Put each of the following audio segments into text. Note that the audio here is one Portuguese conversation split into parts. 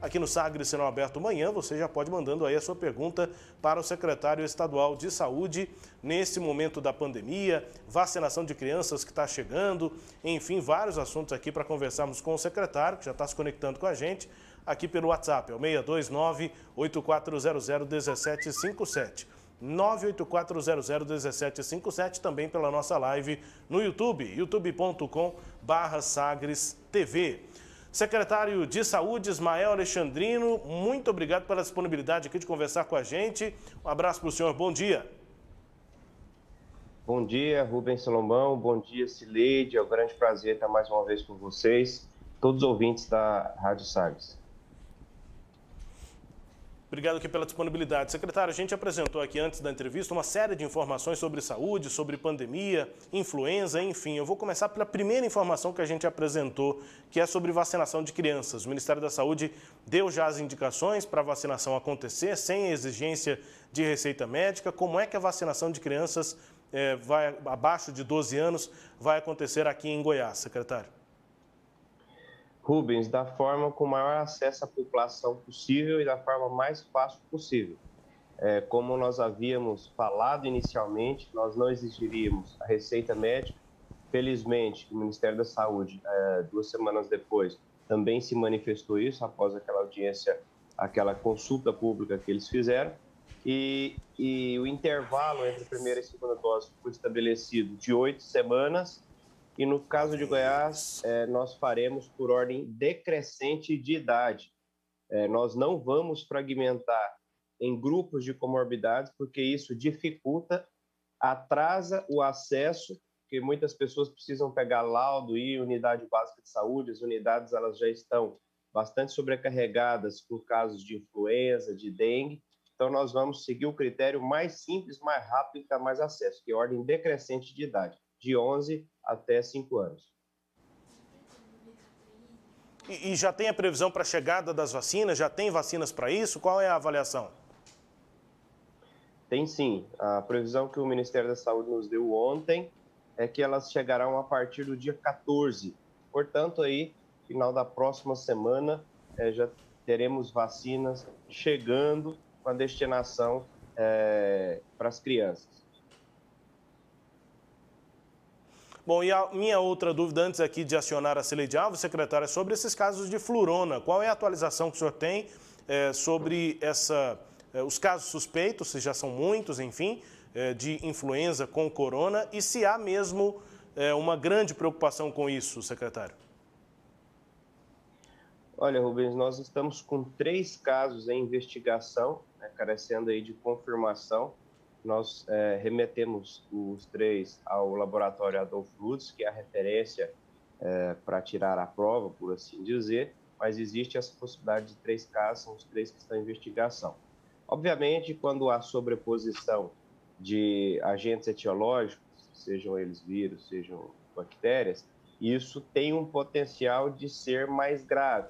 aqui no Sagres Sinal Aberto Manhã, você já pode mandando aí a sua pergunta para o secretário estadual de saúde nesse momento da pandemia, vacinação de crianças que está chegando, enfim, vários assuntos aqui para conversarmos com o secretário, que já está se conectando com a gente, aqui pelo WhatsApp, é o 629-8400-1757. 984001757, também pela nossa live no YouTube, youtube.com/SagresTV. Secretário de Saúde, Ismael Alexandrino, muito obrigado pela disponibilidade aqui de conversar com a gente. Um abraço para o senhor, bom dia. Bom dia, Rubens Salomão, bom dia, Cileide, é um grande prazer estar mais uma vez com vocês, todos os ouvintes da Rádio Sagres. Obrigado aqui pela disponibilidade. Secretário, a gente apresentou aqui antes da entrevista uma série de informações sobre saúde, sobre pandemia, influenza, enfim. Eu vou começar pela primeira informação que a gente apresentou, que é sobre vacinação de crianças. O Ministério da Saúde deu já as indicações para a vacinação acontecer, sem exigência de receita médica. Como é que a vacinação de crianças abaixo de 12 anos vai acontecer aqui em Goiás, secretário? Rubens, da forma com maior acesso à população possível e da forma mais fácil possível. Como nós havíamos falado inicialmente, nós não exigiríamos a receita médica. Felizmente, o Ministério da Saúde, 2 semanas depois, também se manifestou isso após aquela audiência, aquela consulta pública que eles fizeram. E o intervalo entre a primeira e a segunda dose foi estabelecido de 8 semanas. E no caso de Goiás, nós faremos por ordem decrescente de idade. Nós não vamos fragmentar em grupos de comorbidades, porque isso dificulta, atrasa o acesso, porque muitas pessoas precisam pegar laudo e ir unidade básica de saúde. As unidades elas já estão bastante sobrecarregadas por casos de influenza, de dengue. Então, nós vamos seguir o critério mais simples, mais rápido e dar mais acesso, que é ordem decrescente de idade, de 11 até 5 anos. E já tem a previsão para a chegada das vacinas? Já tem vacinas para isso? Qual é a avaliação? Tem sim. A previsão que o Ministério da Saúde nos deu ontem é que elas chegarão a partir do dia 14. Portanto, aí, final da próxima semana, já teremos vacinas chegando com a destinação para as crianças. Bom, e a minha outra dúvida antes aqui de acionar a Cileide Alves, secretária, é sobre esses casos de flurona. Qual é a atualização que o senhor tem sobre os casos suspeitos, se já são muitos, enfim, de influenza com corona, e se há mesmo uma grande preocupação com isso, secretário? Olha, Rubens, nós estamos com 3 casos em investigação, carecendo aí de confirmação. Nós remetemos os 3 ao laboratório Adolfo Lutz, que é a referência para tirar a prova, por assim dizer, mas existe essa possibilidade de 3 casos, são os 3 que estão em investigação. Obviamente, quando há sobreposição de agentes etiológicos, sejam eles vírus, sejam bactérias, isso tem um potencial de ser mais grave.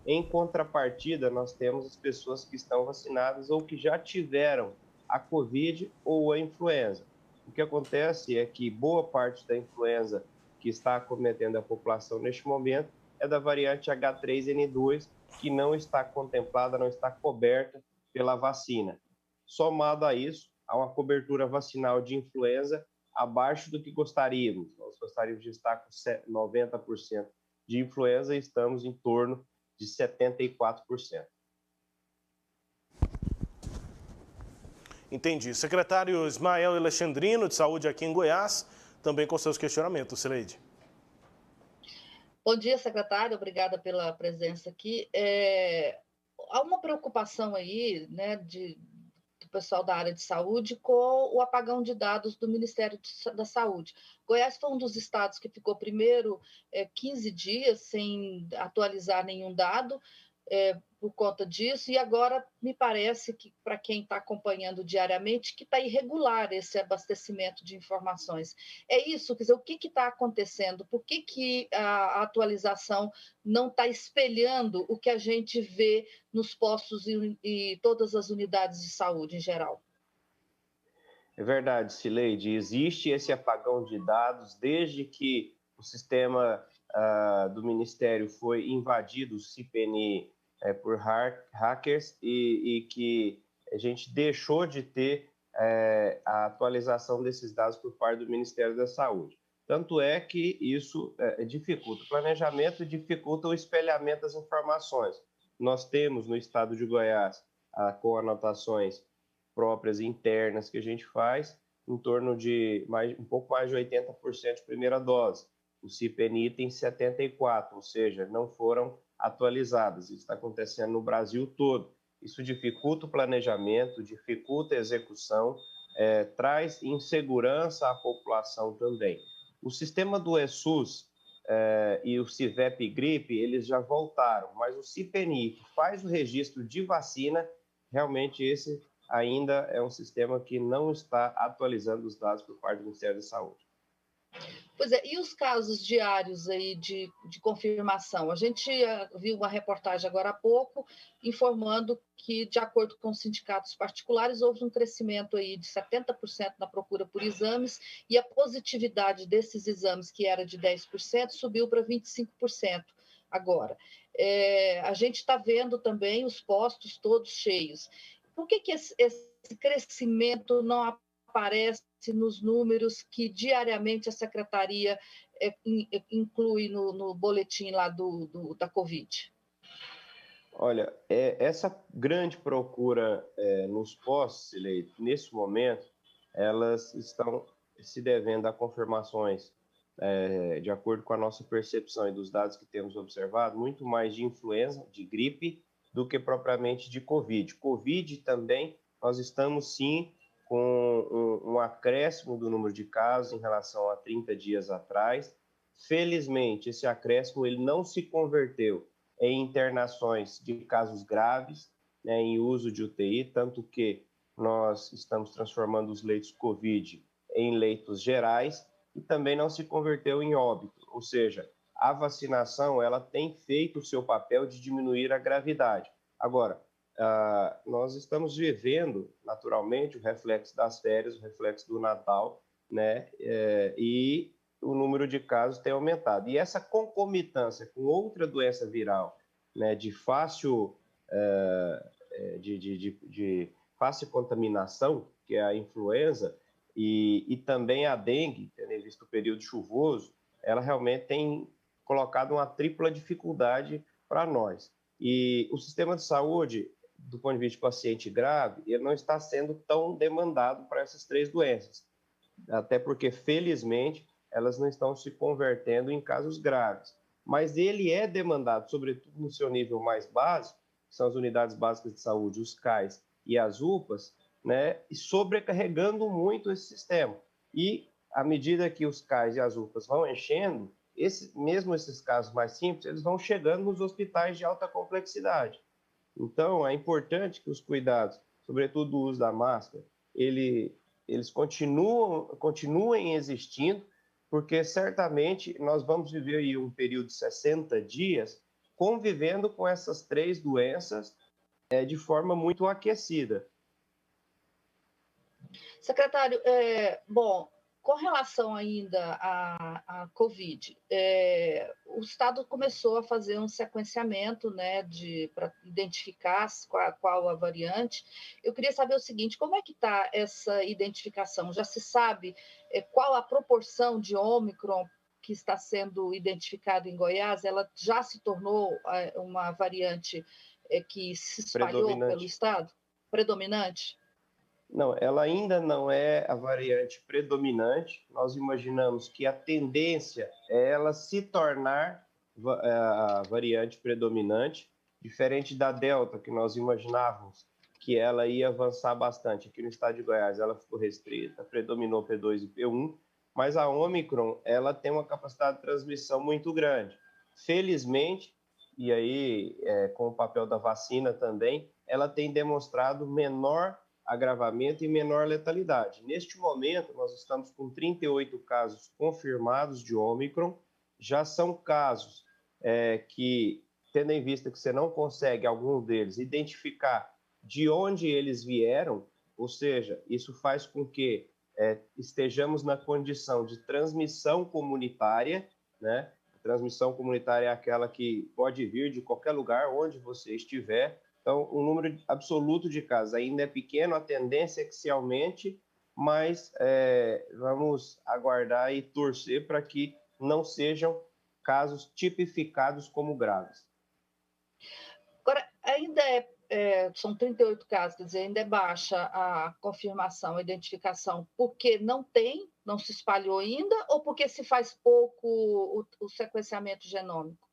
Em contrapartida, nós temos as pessoas que estão vacinadas ou que já tiveram a Covid ou a influenza. O que acontece é que boa parte da influenza que está acometendo a população neste momento é da variante H3N2, que não está contemplada, não está coberta pela vacina. Somado a isso, há uma cobertura vacinal de influenza abaixo do que gostaríamos. Nós gostaríamos de estar com 90% de influenza e estamos em torno de 74%. Entendi. Secretário Ismael Alexandrino, de Saúde aqui em Goiás, também com seus questionamentos, Cileide. Bom dia, secretário. Obrigada pela presença aqui. Há uma preocupação aí, né, do pessoal da área de saúde com o apagão de dados do Ministério da Saúde. Goiás foi um dos estados que ficou primeiro 15 dias sem atualizar nenhum dado por conta disso, e agora me parece que, para quem está acompanhando diariamente, que está irregular esse abastecimento de informações. É isso, quer dizer, o que está acontecendo? Por que a atualização não está espelhando o que a gente vê nos postos e todas as unidades de saúde em geral? É verdade, Cileide, existe esse apagão de dados desde que o sistema do Ministério foi invadido, o CIPNI, por hackers e que a gente deixou de ter a atualização desses dados por parte do Ministério da Saúde. Tanto é que isso dificulta o planejamento e dificulta o espelhamento das informações. Nós temos no estado de Goiás, com anotações próprias e internas que a gente faz, em torno de um pouco mais de 80% de primeira dose. O CIPNI tem 74%, ou seja, não foram atualizadas. Isso está acontecendo no Brasil todo. Isso dificulta o planejamento, dificulta a execução, traz insegurança à população também. O sistema do ESUS e o CIVEP-Gripe, eles já voltaram, mas o CIPNI, que faz o registro de vacina, realmente esse ainda é um sistema que não está atualizando os dados por parte do Ministério da Saúde. Pois é, e os casos diários aí de confirmação? A gente viu uma reportagem agora há pouco informando que, de acordo com os sindicatos particulares, houve um crescimento aí de 70% na procura por exames e a positividade desses exames, que era de 10%, subiu para 25% agora. A gente está vendo também os postos todos cheios. Por que esse crescimento não aparece nos números que diariamente a Secretaria inclui no boletim lá da Covid? Olha, essa grande procura nos postos, Sileide, nesse momento, elas estão se devendo a confirmações, de acordo com a nossa percepção e dos dados que temos observado, muito mais de influenza, de gripe, do que propriamente de Covid. Covid também, nós estamos sim com um acréscimo do número de casos em relação a 30 dias atrás. Felizmente, esse acréscimo ele não se converteu em internações de casos graves, né, em uso de UTI, tanto que nós estamos transformando os leitos COVID em leitos gerais e também não se converteu em óbito, ou seja, a vacinação ela tem feito o seu papel de diminuir a gravidade. Agora, nós estamos vivendo, naturalmente, o reflexo das férias, o reflexo do Natal, né? E o número de casos tem aumentado. E essa concomitância com outra doença viral, né, de fácil fácil contaminação, que é a influenza, e também a dengue, tendo visto o período chuvoso, ela realmente tem colocado uma tripla dificuldade para nós. E o sistema de saúde, do ponto de vista de paciente grave, ele não está sendo tão demandado para essas três doenças, até porque, felizmente, elas não estão se convertendo em casos graves. Mas ele é demandado, sobretudo no seu nível mais básico, que são as unidades básicas de saúde, os CAIS e as UPAs, né, e sobrecarregando muito esse sistema. E, à medida que os CAIS e as UPAs vão enchendo, mesmo esses casos mais simples, eles vão chegando nos hospitais de alta complexidade. Então, é importante que os cuidados, sobretudo o uso da máscara, eles continuem existindo, porque certamente nós vamos viver aí um período de 60 dias convivendo com essas três doenças de forma muito aquecida. Secretário, com relação ainda à Covid, o Estado começou a fazer um sequenciamento, né, para identificar qual a variante. Eu queria saber o seguinte: como é que está essa identificação? Já se sabe qual a proporção de Ômicron que está sendo identificada em Goiás? Ela já se tornou uma variante que se espalhou pelo Estado? Predominante? Não, ela ainda não é a variante predominante. Nós imaginamos que a tendência é ela se tornar a variante predominante, diferente da Delta, que nós imaginávamos que ela ia avançar bastante. Aqui no estado de Goiás ela ficou restrita, predominou P2 e P1, mas a Ômicron ela tem uma capacidade de transmissão muito grande. Felizmente, e aí com o papel da vacina também, ela tem demonstrado menor agravamento e menor letalidade. Neste momento, nós estamos com 38 casos confirmados de Ômicron. Já são casos que, tendo em vista que você não consegue, alguns deles, identificar de onde eles vieram, ou seja, isso faz com que estejamos na condição de transmissão comunitária, né? A transmissão comunitária é aquela que pode vir de qualquer lugar, onde você estiver. Então, o número absoluto de casos ainda é pequeno, a tendência é que se aumente, mas vamos aguardar e torcer para que não sejam casos tipificados como graves. Agora, ainda são 38 casos, quer dizer, ainda é baixa a confirmação, a identificação, porque não se espalhou ainda, ou porque se faz pouco o sequenciamento genômico?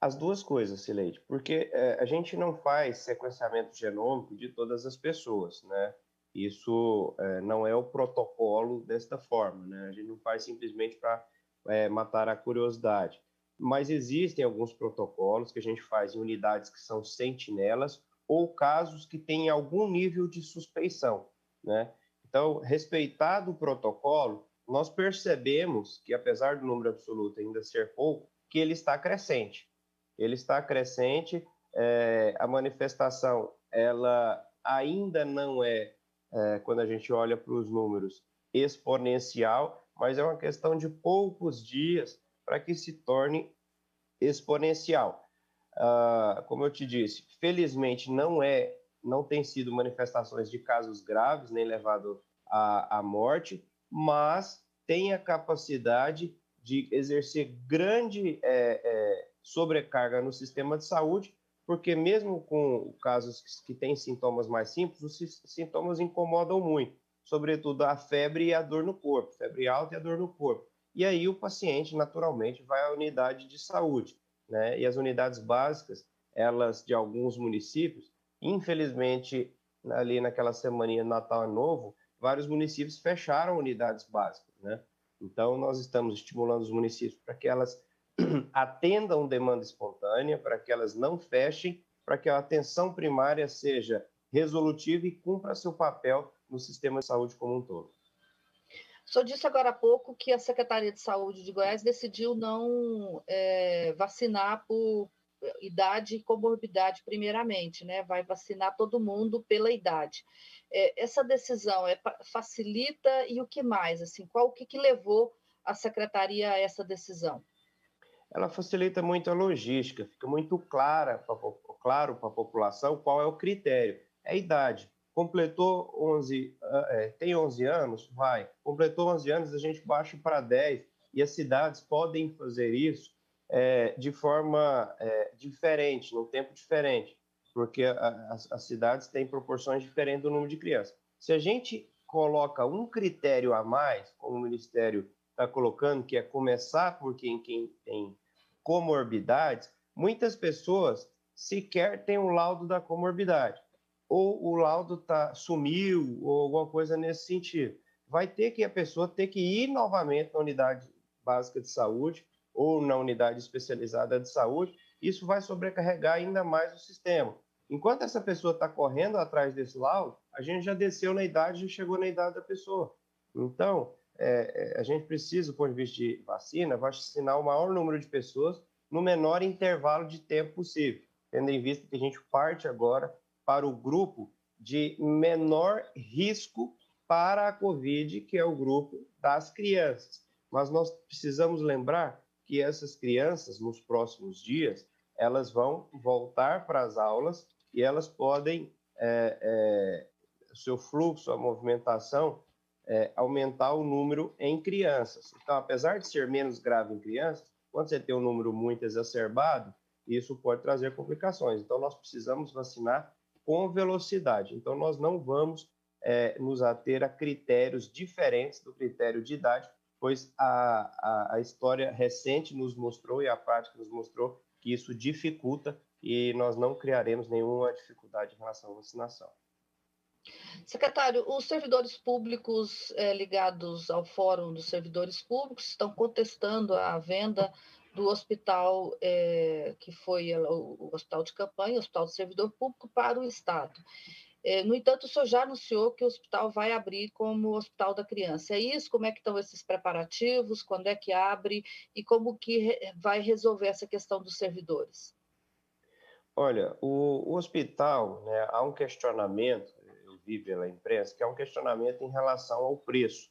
As duas coisas, Sileide, porque a gente não faz sequenciamento genômico de todas as pessoas, né? Isso não é o protocolo desta forma, né? A gente não faz simplesmente para matar a curiosidade. Mas existem alguns protocolos que a gente faz em unidades que são sentinelas ou casos que têm algum nível de suspeição, né? Então, respeitado o protocolo, nós percebemos que, apesar do número absoluto ainda ser pouco, que ele está crescente. Ele está crescente, a manifestação ela ainda não quando a gente olha para os números, exponencial, mas é uma questão de poucos dias para que se torne exponencial. Como eu te disse, felizmente não tem sido manifestações de casos graves, nem levado à morte, mas tem a capacidade de exercer grande sobrecarga no sistema de saúde, porque mesmo com casos que têm sintomas mais simples, os sintomas incomodam muito, sobretudo a febre e a dor no corpo, febre alta e a dor no corpo. E aí o paciente, naturalmente, vai à unidade de saúde, né? E as unidades básicas, elas de alguns municípios, infelizmente, ali naquela semaninha Natal e Novo, vários municípios fecharam unidades básicas, né? Então, nós estamos estimulando os municípios para que elas atendam demanda espontânea, para que elas não fechem, para que a atenção primária seja resolutiva e cumpra seu papel no sistema de saúde como um todo. O senhor disse agora há pouco que a Secretaria de Saúde de Goiás decidiu não vacinar por idade e comorbidade primeiramente, né? Vai vacinar todo mundo pela idade. Essa decisão facilita e o que mais? Assim, o que levou a Secretaria a essa decisão? Ela facilita muito a logística, fica muito claro para a população qual é o critério. É a idade. Completou 11, tem 11 anos? Vai. Completou 11 anos, a gente baixa para 10, e as cidades podem fazer isso de forma diferente, num tempo diferente, porque as cidades têm proporções diferentes do número de crianças. Se a gente coloca um critério a mais, como o Ministério está colocando, que é começar por quem tem comorbidades, muitas pessoas sequer têm o laudo da comorbidade, ou o laudo sumiu, ou alguma coisa nesse sentido. Vai ter que a pessoa ter que ir novamente na unidade básica de saúde ou na unidade especializada de saúde. Isso vai sobrecarregar ainda mais o sistema. Enquanto essa pessoa está correndo atrás desse laudo, a gente já desceu na idade, já chegou na idade da pessoa. Então, a gente precisa, do ponto de vista de vacina, vacinar o maior número de pessoas no menor intervalo de tempo possível, tendo em vista que a gente parte agora para o grupo de menor risco para a Covid, que é o grupo das crianças. Mas nós precisamos lembrar que essas crianças, nos próximos dias, elas vão voltar para as aulas e elas podem, o seu fluxo, a movimentação, aumentar o número em crianças. Então, apesar de ser menos grave em crianças, quando você tem um número muito exacerbado, isso pode trazer complicações. Então, nós precisamos vacinar com velocidade. Então, nós não vamos nos ater a critérios diferentes do critério de idade, pois a história recente nos mostrou e a prática nos mostrou que isso dificulta e nós não criaremos nenhuma dificuldade em relação à vacinação. Secretário, os servidores públicos ligados ao Fórum dos Servidores Públicos estão contestando a venda do hospital, que foi o hospital de campanha, o Hospital do Servidor Público, para o Estado. No entanto, o senhor já anunciou que o hospital vai abrir como Hospital da Criança. É isso? Como é que estão esses preparativos? Quando é que abre? E como que vai resolver essa questão dos servidores? Olha, o hospital, né, há um questionamento, eu vi pela imprensa, que é um questionamento em relação ao preço.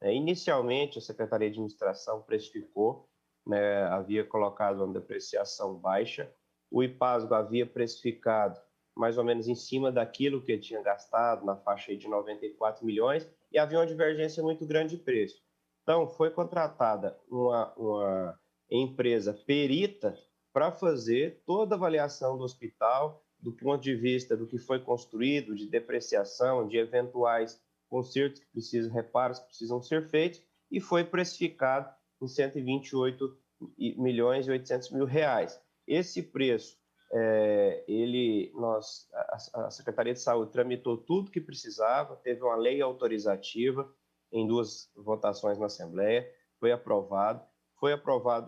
Inicialmente, a Secretaria de Administração precificou né, havia colocado uma depreciação baixa, o IPASGO havia precificado mais ou menos em cima daquilo que ele tinha gastado, na faixa aí de 94 milhões, e havia uma divergência muito grande de preço. Então, foi contratada uma empresa perita para fazer toda a avaliação do hospital, do ponto de vista do que foi construído, de depreciação, de eventuais consertos que precisam, reparos que precisam ser feitos, e foi precificado em 128 milhões e 800 mil reais. Esse preço, a Secretaria de Saúde tramitou tudo que precisava, teve uma lei autorizativa em 2 votações na Assembleia, foi aprovado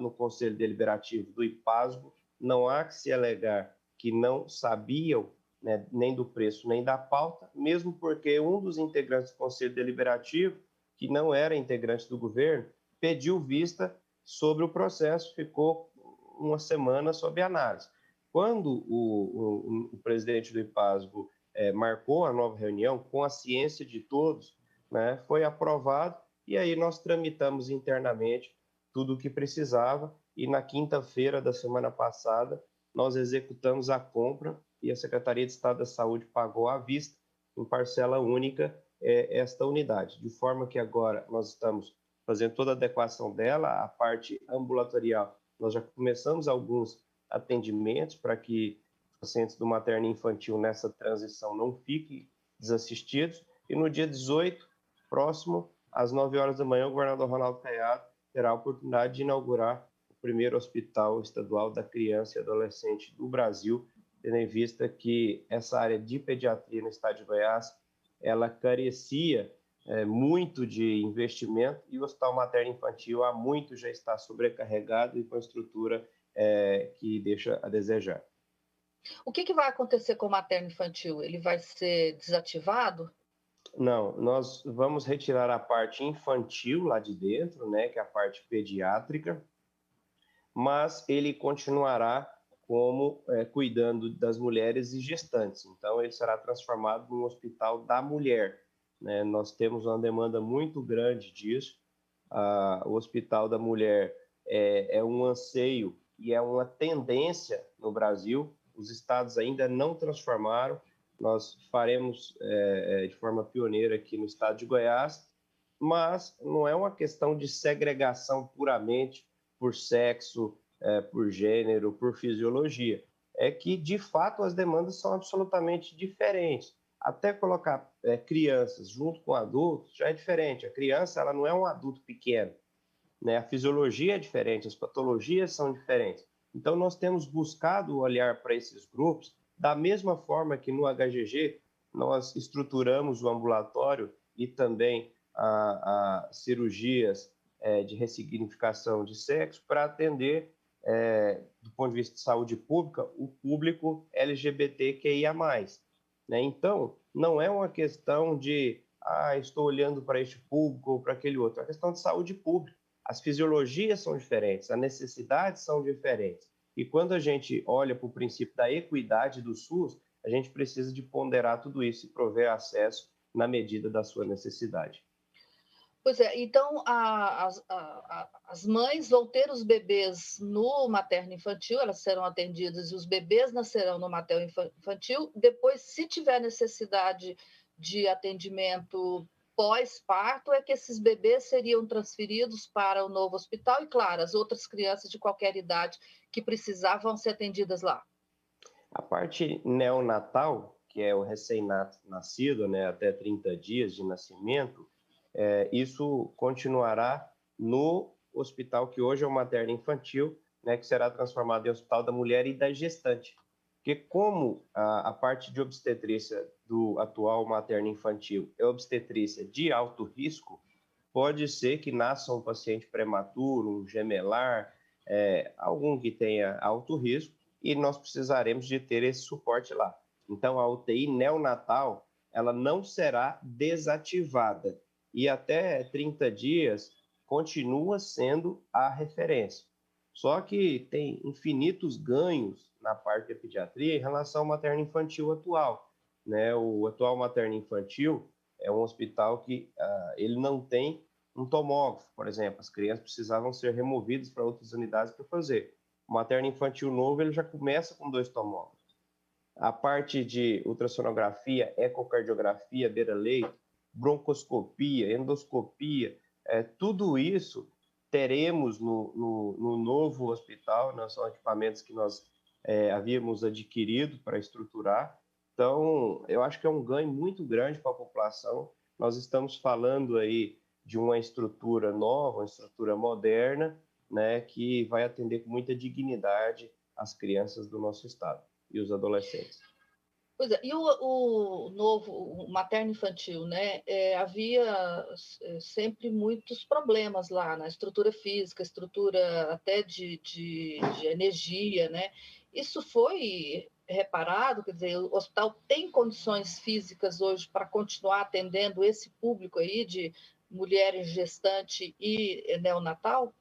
no Conselho Deliberativo do IPASGO, não há que se alegar que não sabiam, né, nem do preço nem da pauta, mesmo porque um dos integrantes do Conselho Deliberativo, que não era integrante do governo, pediu vista sobre o processo, ficou uma semana sob análise. Quando o presidente do IPASGO marcou a nova reunião, com a ciência de todos, né, foi aprovado, e aí nós tramitamos internamente tudo o que precisava, e na quinta-feira da semana passada nós executamos a compra e a Secretaria de Estado da Saúde pagou à vista, em parcela única, esta unidade, de forma que agora nós estamos fazendo toda a adequação dela, a parte ambulatorial, nós já começamos alguns atendimentos para que os pacientes do materno e infantil nessa transição não fiquem desassistidos, e no dia 18, próximo, às 9 horas da manhã, o governador Ronaldo Caiado terá a oportunidade de inaugurar o primeiro hospital estadual da criança e adolescente do Brasil, tendo em vista que essa área de pediatria no estado de Goiás, ela carecia muito de investimento, e o Hospital Materno Infantil há muito já está sobrecarregado e com estrutura que deixa a desejar. O que vai acontecer com o materno infantil? Ele vai ser desativado? Não, nós vamos retirar a parte infantil lá de dentro, né, que é a parte pediátrica, mas ele continuará como cuidando das mulheres e gestantes. Então, ele será transformado num hospital da mulher, né? Nós temos uma demanda muito grande disso. O Hospital da Mulher é um anseio e é uma tendência no Brasil. Os estados ainda não transformaram. Nós faremos de forma pioneira aqui no estado de Goiás, mas não é uma questão de segregação puramente por sexo, por gênero, por fisiologia. É que, de fato, as demandas são absolutamente diferentes. Até colocar crianças junto com adultos já é diferente. A criança, ela não é um adulto pequeno, né? A fisiologia é diferente, as patologias são diferentes. Então, nós temos buscado olhar para esses grupos da mesma forma que no HGG nós estruturamos o ambulatório e também a cirurgias de ressignificação de sexo para atender, do ponto de vista de saúde pública, o público LGBTQIA+. Né? Então, não é uma questão de estou olhando para este público ou para aquele outro, é uma questão de saúde pública. As fisiologias são diferentes, as necessidades são diferentes. E quando a gente olha para o princípio da equidade do SUS, a gente precisa de ponderar tudo isso e prover acesso na medida da sua necessidade. Pois é, então as mães vão ter os bebês no materno infantil, elas serão atendidas e os bebês nascerão no materno infantil. Depois, se tiver necessidade de atendimento pós-parto, é que esses bebês seriam transferidos para o novo hospital e, claro, as outras crianças de qualquer idade que precisavam ser atendidas lá. A parte neonatal, que é o recém-nascido, né, até 30 dias de nascimento, isso continuará no hospital que hoje é o materno infantil, né, que será transformado em hospital da mulher e da gestante. Porque como a parte de obstetrícia do atual materno infantil é obstetrícia de alto risco, pode ser que nasça um paciente prematuro, um gemelar, algum que tenha alto risco, e nós precisaremos de ter esse suporte lá. Então, a UTI neonatal, ela não será desativada, e até 30 dias continua sendo a referência. Só que tem infinitos ganhos na parte da pediatria em relação ao materno-infantil atual, né? O atual materno-infantil é um hospital que ele não tem um tomógrafo, por exemplo. As crianças precisavam ser removidas para outras unidades para fazer. O materno infantil novo, ele já começa com 2 tomógrafos. A parte de ultrassonografia, ecocardiografia, beira-leito, broncoscopia, endoscopia, tudo isso teremos no novo hospital, né? São equipamentos que nós havíamos adquirido para estruturar. Então, eu acho que é um ganho muito grande para a população. Nós estamos falando aí de uma estrutura nova, uma estrutura moderna, né, que vai atender com muita dignidade as crianças do nosso estado e os adolescentes. Pois é, e o novo, o materno infantil, né? Havia sempre muitos problemas lá na estrutura física, estrutura até de energia, né? Isso foi reparado, quer dizer, o hospital tem condições físicas hoje para continuar atendendo esse público aí de mulheres gestante e neonatal?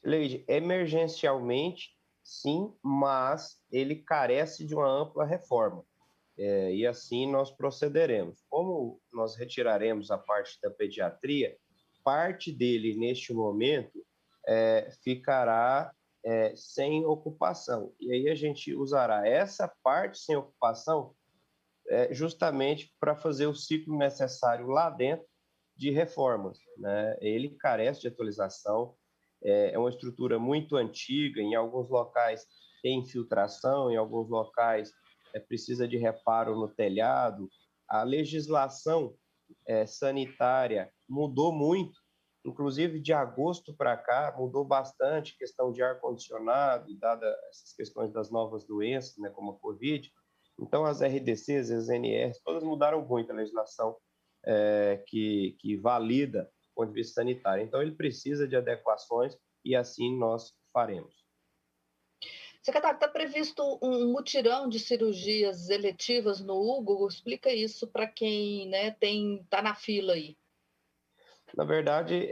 Leide, emergencialmente, sim, mas ele carece de uma ampla reforma. E assim nós procederemos. Como nós retiraremos a parte da pediatria, parte dele, neste momento, ficará sem ocupação. E aí a gente usará essa parte sem ocupação justamente para fazer o ciclo necessário lá dentro de reformas, né? Ele carece de atualização, é uma estrutura muito antiga, em alguns locais tem infiltração, em alguns locais precisa de reparo no telhado. A legislação sanitária mudou muito, inclusive de agosto para cá, mudou bastante, questão de ar-condicionado, dada essas questões das novas doenças, né, como a Covid. Então, as RDCs, as NRs, todas mudaram muito a legislação que valida o ponto de vista sanitário. Então, ele precisa de adequações e assim nós faremos. Secretário, está previsto um mutirão de cirurgias eletivas no Hugo? Explica isso para quem está na fila aí. Na verdade,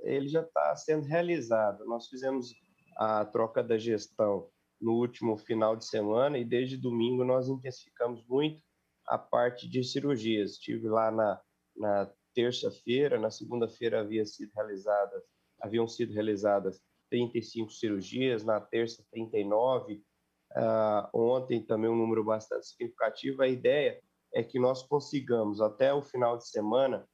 ele já está sendo realizado. Nós fizemos a troca da gestão no último final de semana e desde domingo nós intensificamos muito a parte de cirurgias. Estive lá na terça-feira, na segunda-feira haviam sido realizadas 35 cirurgias, na terça 39, ontem também um número bastante significativo. A ideia é que nós consigamos até o final de semana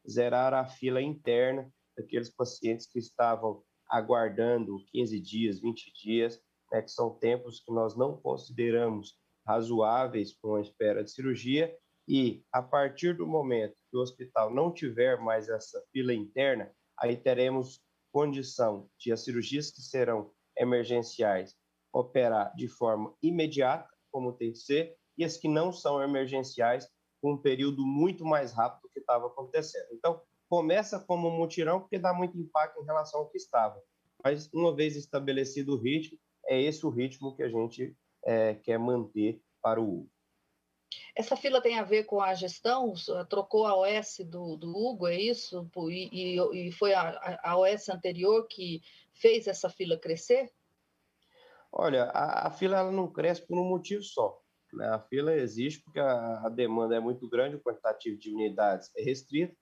zerar a fila interna daqueles pacientes que estavam aguardando 15 dias, 20 dias, né, que são tempos que nós não consideramos razoáveis para a espera de cirurgia, e a partir do momento que o hospital não tiver mais essa fila interna, aí teremos condição de as cirurgias que serão emergenciais operar de forma imediata, como tem que ser, e as que não são emergenciais com um período muito mais rápido do que estava acontecendo. Então, começa como um mutirão, porque dá muito impacto em relação ao que estava. Mas, uma vez estabelecido o ritmo, é esse o ritmo que a gente quer manter para o Hugo. Essa fila tem a ver com a gestão? Trocou a OS do Hugo, é isso? E foi a OS anterior que fez essa fila crescer? Olha, a fila ela não cresce por um motivo só. Né? A fila existe porque a demanda é muito grande, o quantitativo de unidades é restrito.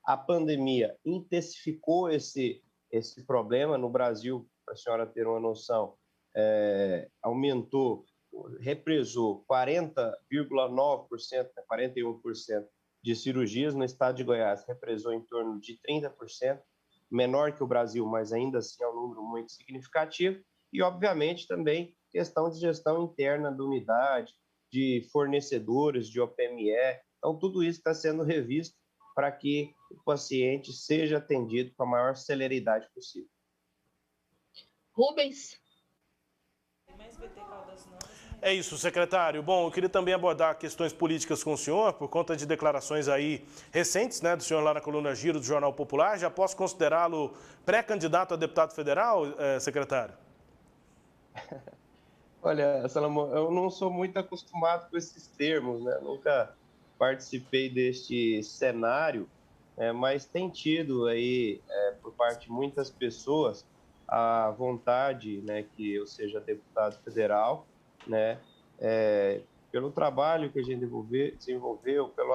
A pandemia intensificou esse problema no Brasil, para a senhora ter uma noção, represou 40,9%, 41% de cirurgias. No estado de Goiás, represou em torno de 30%, menor que o Brasil, mas ainda assim é um número muito significativo. E, obviamente, também questão de gestão interna da unidade, de fornecedores, de OPME. Então, tudo isso está sendo revisto para que o paciente seja atendido com a maior celeridade possível. Rubens. É isso, secretário. Bom, eu queria também abordar questões políticas com o senhor, por conta de declarações aí recentes, né, do senhor lá na coluna Giro do Jornal Popular. Já posso considerá-lo pré-candidato a deputado federal, secretário? Olha, Salomão, eu não sou muito acostumado com esses termos, né? Nunca participei deste cenário, mas tem tido aí, por parte de muitas pessoas, a vontade, né, que eu seja deputado federal, né, pelo trabalho que a gente desenvolveu, pelo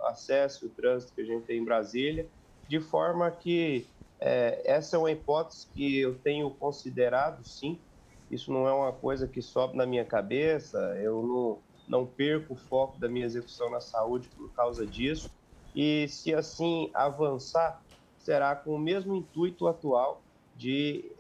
acesso e o trânsito que a gente tem em Brasília, de forma que essa é uma hipótese que eu tenho considerado, sim. Isso não é uma coisa que sobe na minha cabeça, eu não perco o foco da minha execução na saúde por causa disso. E se assim avançar, será com o mesmo intuito atual de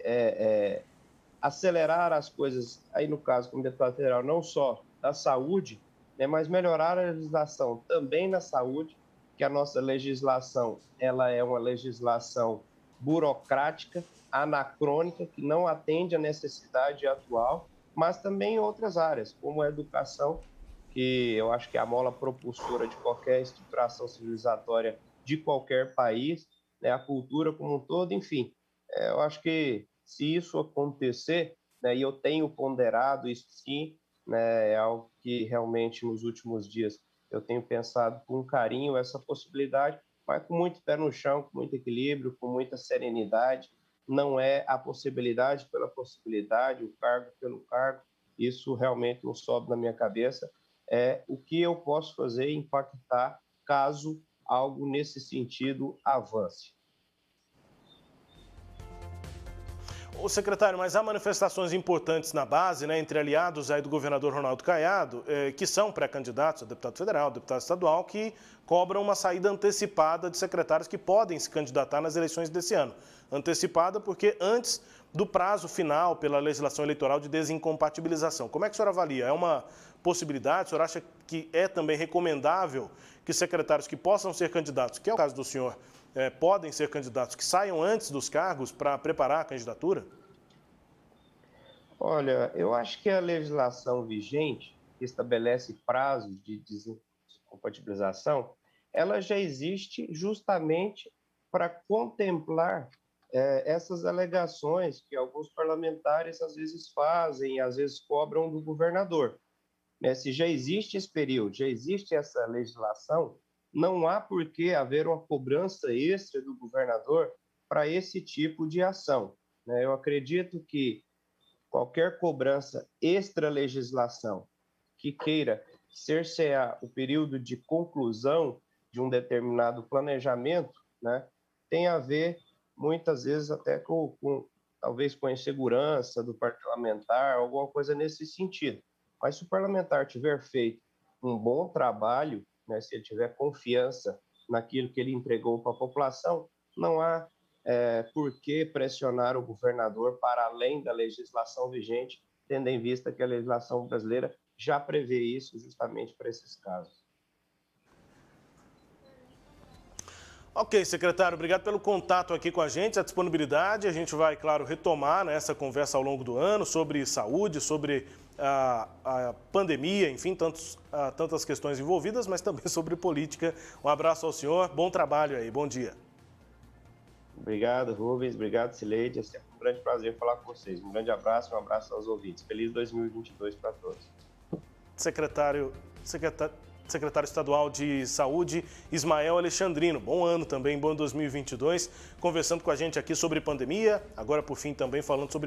acelerar as coisas, aí no caso, como deputado federal, não só da saúde, né, mas melhorar a legislação também na saúde, que a nossa legislação ela é uma legislação burocrática, anacrônica, que não atende à necessidade atual, mas também em outras áreas, como a educação, que eu acho que é a mola propulsora de qualquer estruturação civilizatória de qualquer país, né, a cultura como um todo, enfim. Eu acho que se isso acontecer, né, e eu tenho ponderado isso sim, né, é algo que realmente nos últimos dias eu tenho pensado com carinho essa possibilidade, mas com muito pé no chão, com muito equilíbrio, com muita serenidade. Não é a possibilidade pela possibilidade, o cargo pelo cargo. Isso realmente não sobe na minha cabeça. É o que eu posso fazer e impactar caso algo nesse sentido avance. Ô, secretário, mas há manifestações importantes na base, né, entre aliados aí do governador Ronaldo Caiado, que são pré-candidatos a deputado federal, deputado estadual, que cobram uma saída antecipada de secretários que podem se candidatar nas eleições desse ano. Antecipada porque antes do prazo final pela legislação eleitoral de desincompatibilização. Como é que o senhor avalia? É uma possibilidade? O senhor acha que é também recomendável que secretários que possam ser candidatos, que é o caso do senhor, podem ser candidatos que saiam antes dos cargos para preparar a candidatura? Olha, eu acho que a legislação vigente, que estabelece prazos de desincompatibilização, ela já existe justamente para contemplar essas alegações que alguns parlamentares às vezes fazem, às vezes cobram do governador. Né? Se já existe esse período, já existe essa legislação, não há por que haver uma cobrança extra do governador para esse tipo de ação. Né? Eu acredito que qualquer cobrança extra-legislação que queira cercear o período de conclusão de um determinado planejamento, né, tem a ver, muitas vezes, até talvez com a insegurança do parlamentar, alguma coisa nesse sentido. Mas se o parlamentar tiver feito um bom trabalho, né, se ele tiver confiança naquilo que ele entregou para a população, não há por que pressionar o governador para além da legislação vigente, tendo em vista que a legislação brasileira já prevê isso justamente para esses casos. Ok, secretário, obrigado pelo contato aqui com a gente, a disponibilidade. A gente vai, claro, retomar, né, essa conversa ao longo do ano sobre saúde, sobre a pandemia, enfim, tantas questões envolvidas, mas também sobre política. Um abraço ao senhor, bom trabalho aí, bom dia. Obrigado, Rubens, obrigado, Cileide. É sempre um grande prazer falar com vocês. Um grande abraço, um abraço aos ouvintes. Feliz 2022 para todos. Secretário Estadual de Saúde, Ismael Alexandrino. Bom ano também, bom 2022, conversando com a gente aqui sobre pandemia, agora por fim também falando sobre